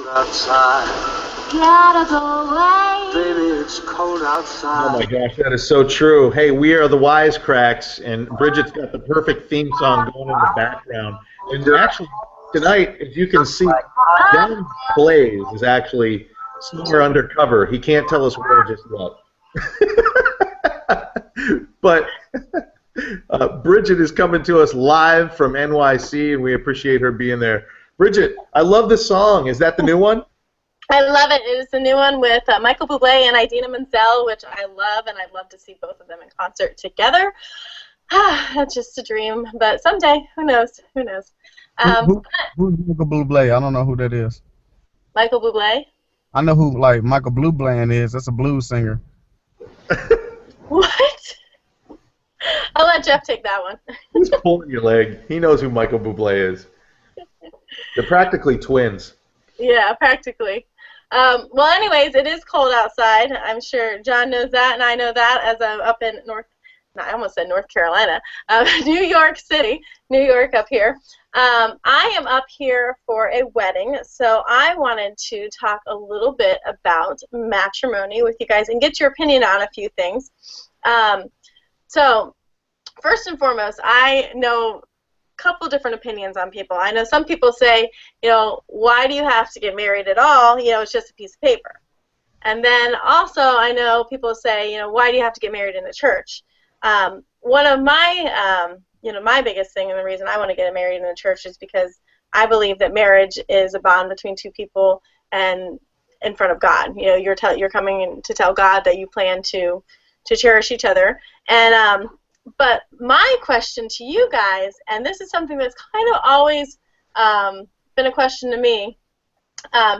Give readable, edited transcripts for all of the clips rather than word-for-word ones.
outside. Get out of the way. Baby, it's cold outside. Oh my gosh, that is so true. Hey, we are the Wisecracks, and Bridget's got the perfect theme song going in the background. And actually, tonight, as you can see, John Blaze is actually somewhere undercover. He can't tell us where just yet. But Bridget is coming to us live from NYC, and we appreciate her being there. Bridget, I love this song. Is that the new one? I love it. It is the new one with Michael Bublé and Idina Menzel, which I love, and I'd love to see both of them in concert together. That's just a dream, but someday, who knows? Who knows? Who's Michael Bublé? I don't know who that is. Michael Bublé? I know who Michael Bublé is. That's a blues singer. What? I'll let Jeff take that one. He's pulling your leg. He knows who Michael Bublé is. They're practically twins. Yeah, practically. Well, anyways, it is cold outside. I'm sure John knows that, and I know that as I'm up in I almost said North Carolina, New York City, New York up here. I am up here for a wedding, so I wanted to talk a little bit about matrimony with you guys and get your opinion on a few things. So, first and foremost, I know couple different opinions on people. I know some people say, why do you have to get married at all? It's just a piece of paper. And then also I know people say, why do you have to get married in the church? One of my, my biggest thing and the reason I want to get married in the church is because I believe that marriage is a bond between two people and in front of God. You're coming in to tell God that you plan to cherish each other. And but my question to you guys, and this is something that's kind of always been a question to me,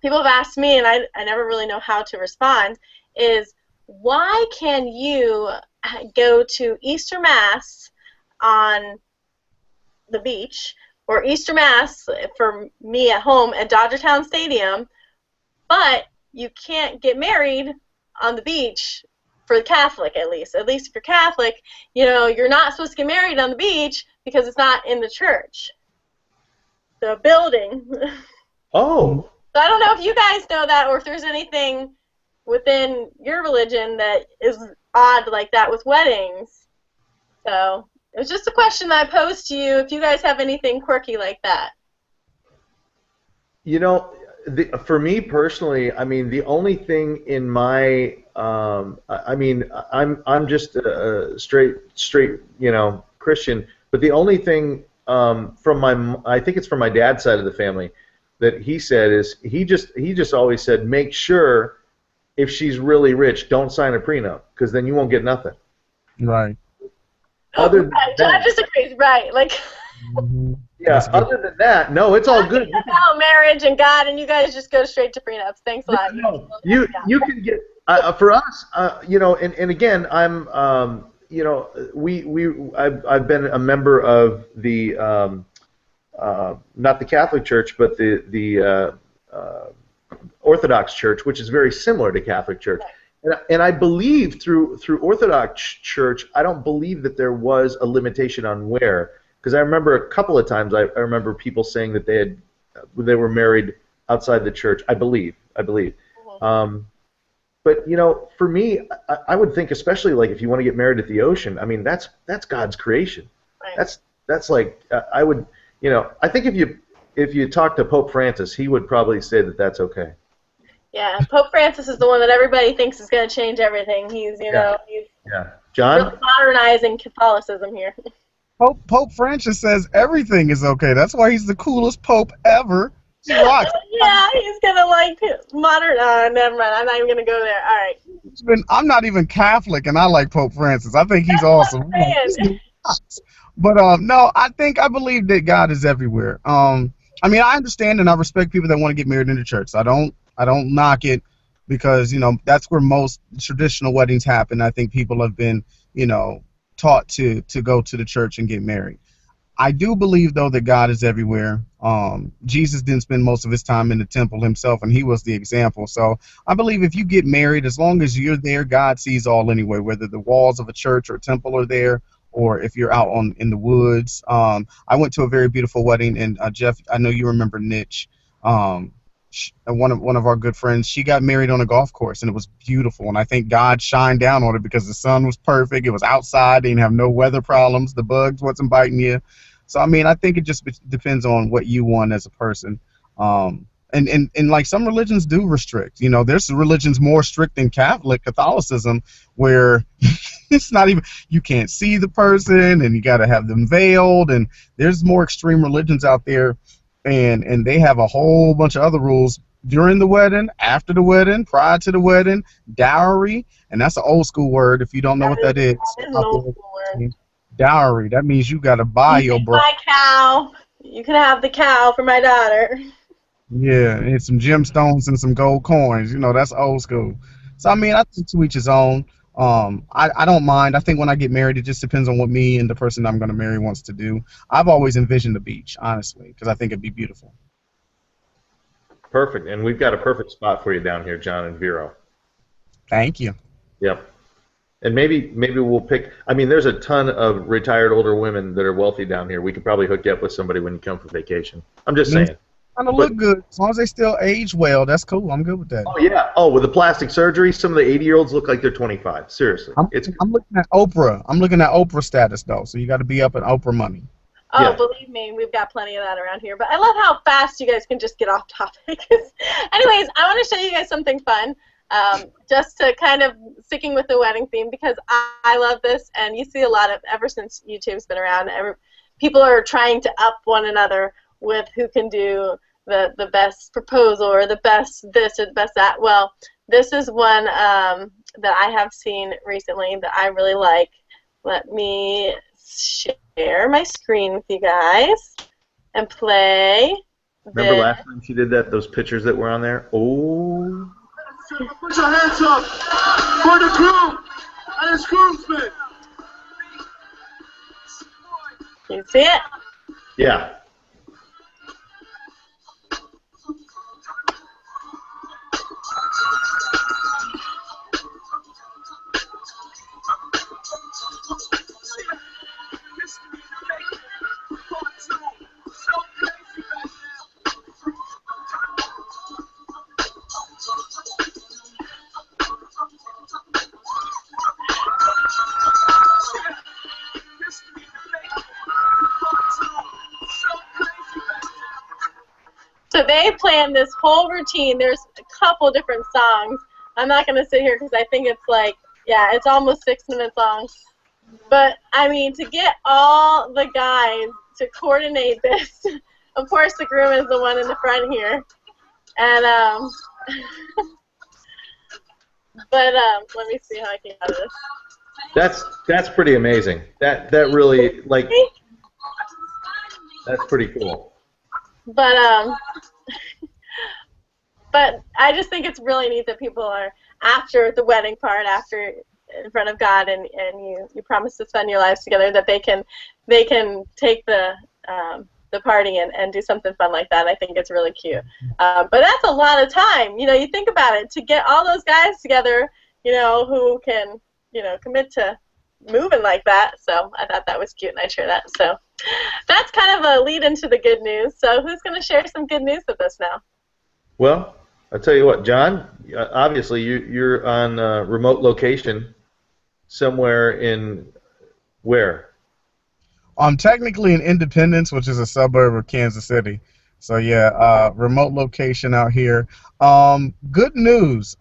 people have asked me, and I never really know how to respond, is why can you go to Easter Mass on the beach, or Easter Mass for me at home at Dodgertown Stadium, but you can't get married on the beach? For the Catholic, at least if you're Catholic, you're not supposed to get married on the beach because it's not in the church, the building. Oh. So I don't know if you guys know that, or if there's anything within your religion that is odd like that with weddings. So it was just a question that I posed to you. If you guys have anything quirky like that. For me personally, the only thing in my I'm just a straight Christian, but the only thing I think it's from my dad's side of the family that he said is he just always said, make sure if she's really rich, don't sign a prenup, because then you won't get nothing. Right. Other than that, I disagree. Right, Yeah. Other than that, no, it's all good. About marriage and God, and you guys just go straight to prenups. Thanks a lot. No, you can get for us, and again, I'm, I've been a member of the not the Catholic Church, but the Orthodox Church, which is very similar to Catholic Church. And I believe through Orthodox Church, I don't believe that there was a limitation on where, because I remember a couple of times I remember people saying that they were married outside the church. I believe. Mm-hmm. But for me, I would think, especially if you want to get married at the ocean, that's God's creation. Right. That's I would, I think if you talk to Pope Francis, he would probably say that that's okay. Yeah, Pope Francis is the one that everybody thinks is going to change everything. He's, he's John? really modernizing Catholicism here. Pope Francis says everything is okay. That's why he's the coolest pope ever. He rocks. Yeah, he's going to modern. Never mind. I'm not even going to go there. All right. I'm not even Catholic, and I like Pope Francis. I think he's awesome. But no, I believe that God is everywhere. I understand and I respect people that want to get married in the church. So I don't knock it, because that's where most traditional weddings happen. I think people have been taught to go to the church and get married. I do believe, though, that God is everywhere. Jesus didn't spend most of his time in the temple himself, and he was the example. So I believe if you get married, as long as you're there, God sees all anyway, whether the walls of a church or a temple are there, or if you're out in the woods. I went to a very beautiful wedding, and Jeff, I know you remember Niche. one of our good friends, she got married on a golf course, and it was beautiful. And I think God shined down on it because the sun was perfect. It was outside. They didn't have no weather problems. The bugs wasn't biting you. So I mean, I think it just depends on what you want as a person. And like some religions do restrict. You know, there's religions more strict than Catholicism, where it's not even, you can't see the person, and you got to have them veiled. And there's more extreme religions out there, and they have a whole bunch of other rules during the wedding, after the wedding, prior to the wedding, dowry, and that's an old school word if you don't know what that is. That is an old school word. Dowry. That means you got to buy your bride. My cow. You can have the cow for my daughter. Yeah, and some gemstones and some gold coins. You know, that's old school. So, I mean, I think to each his own. I don't mind. I think when I get married, it just depends on what me and the person I'm going to marry wants to do. I've always envisioned the beach, honestly, because I think it'd be beautiful. Perfect. And we've got a perfect spot for you down here, John and Vero. Thank you. Yep. And maybe we'll pick, I mean, there's a ton of retired older women that are wealthy down here. We could probably hook you up with somebody when you come for vacation. I'm just saying. Kind of look good. As long as they still age well, that's cool. I'm good with that. Oh, yeah. Oh, with the plastic surgery, some of the 80-year-olds look like they're 25. Seriously. I'm looking at Oprah. I'm looking at Oprah status, though, so you got to be up in Oprah money. Oh, Yeah. Believe me, we've got plenty of that around here. But I love how fast you guys can just get off topic. Anyways, I want to show you guys something fun, just to kind of sticking with the wedding theme, because I love this, and you see a lot of, ever since YouTube's been around, people are trying to up one another with who can do the best proposal or the best this or the best that. Well, this is one that I have seen recently that I really like. Let me share my screen with you guys and play. Remember last time she did that, those pictures that were on there? Oh. Put your hands up for the groom and his groomsmen. Can you see it? Yeah. So they planned this whole routine. There's a couple different songs. I'm not going to sit here because I think it's like, yeah, it's almost 6 minutes long. But, I mean, to get all the guys to coordinate this, of course the groom is the one in the front here. And, but let me see how I can get out of this. That's pretty amazing. That really, like, that's pretty cool. But I just think it's really neat that people are, after the wedding part, after in front of God, and you promise to spend your lives together, that they can take the party and do something fun like that. I think it's really cute. But that's a lot of time. You know, you think about it, to get all those guys together, you know, who can, you know, commit to moving like that. So I thought that was cute, and I share that. So that's kind of a lead into the good news. So who's going to share some good news with us now? Well, I'll tell you what, John, obviously you're on a remote location somewhere in where? I'm technically in Independence, which is a suburb of Kansas City. So yeah, remote location out here. Good news.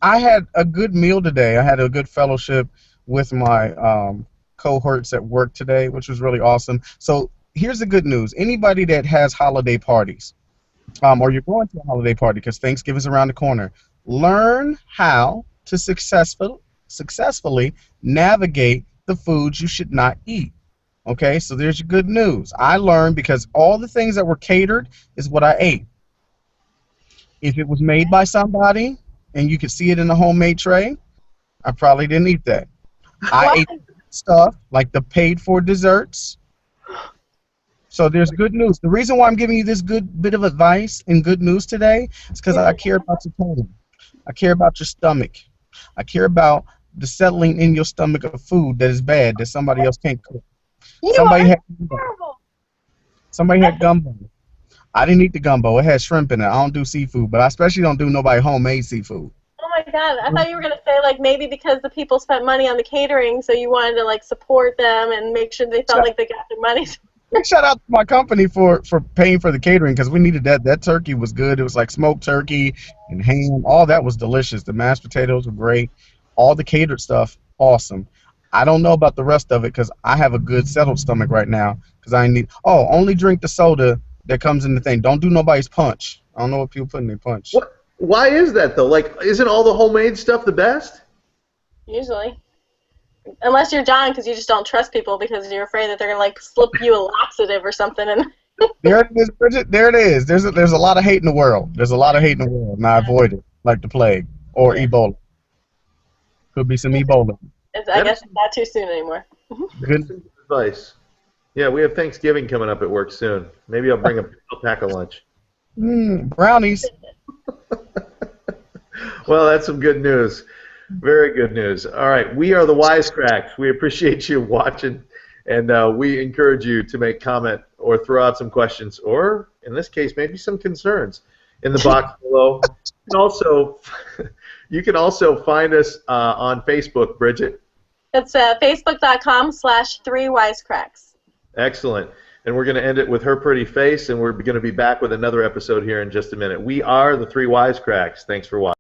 I had a good meal today. I had a good fellowship with my cohorts at work today, which was really awesome. So here's the good news. Anybody that has holiday parties, or you're going to a holiday party because Thanksgiving's around the corner, learn how to successfully navigate the foods you should not eat. Okay, so there's your good news. I learned because all the things that were catered is what I ate. If it was made by somebody and you could see it in the homemade tray, I probably didn't eat that. I ate stuff like the paid-for desserts. So there's good news. The reason why I'm giving you this good bit of advice and good news today is because I care about your tongue. I care about your stomach. I care about the settling in your stomach of food that is bad, that somebody else can't cook. Somebody had gumbo. I didn't eat the gumbo. It had shrimp in it. I don't do seafood, but I especially don't do nobody homemade seafood. Oh my God! I thought you were gonna say like maybe because the people spent money on the catering, so you wanted to like support them and make sure they felt like they got their money. Shout out to my company for paying for the catering because we needed that. That turkey was good. It was like smoked turkey and ham. All that was delicious. The mashed potatoes were great. All the catered stuff, awesome. I don't know about the rest of it because I have a good settled stomach right now because I need. Oh, only drink the soda that comes in the thing. Don't do nobody's punch. I don't know what people put in their punch. What? Why is that though? Like, isn't all the homemade stuff the best? Usually. Unless you're John, because you just don't trust people because you're afraid that they're gonna like slip you a laxative or something. And There it is, Bridget. There it is. There's a lot of hate in the world. There's a lot of hate in the world, and I avoid it like the plague or Ebola. Could be some Ebola. I guess it's not too soon anymore. Good advice. Yeah, we have Thanksgiving coming up at work soon. Maybe I'll bring a pack of lunch. Brownies. Well, that's some good news. Very good news. All right, we are the Wisecracks. We appreciate you watching, and we encourage you to make comment or throw out some questions, or in this case, maybe some concerns in the box below. You can also find us on Facebook, Bridget. It's facebook.com/3wisecracks. Excellent. And we're going to end it with her pretty face, and we're going to be back with another episode here in just a minute. We are the Three Wisecracks. Thanks for watching.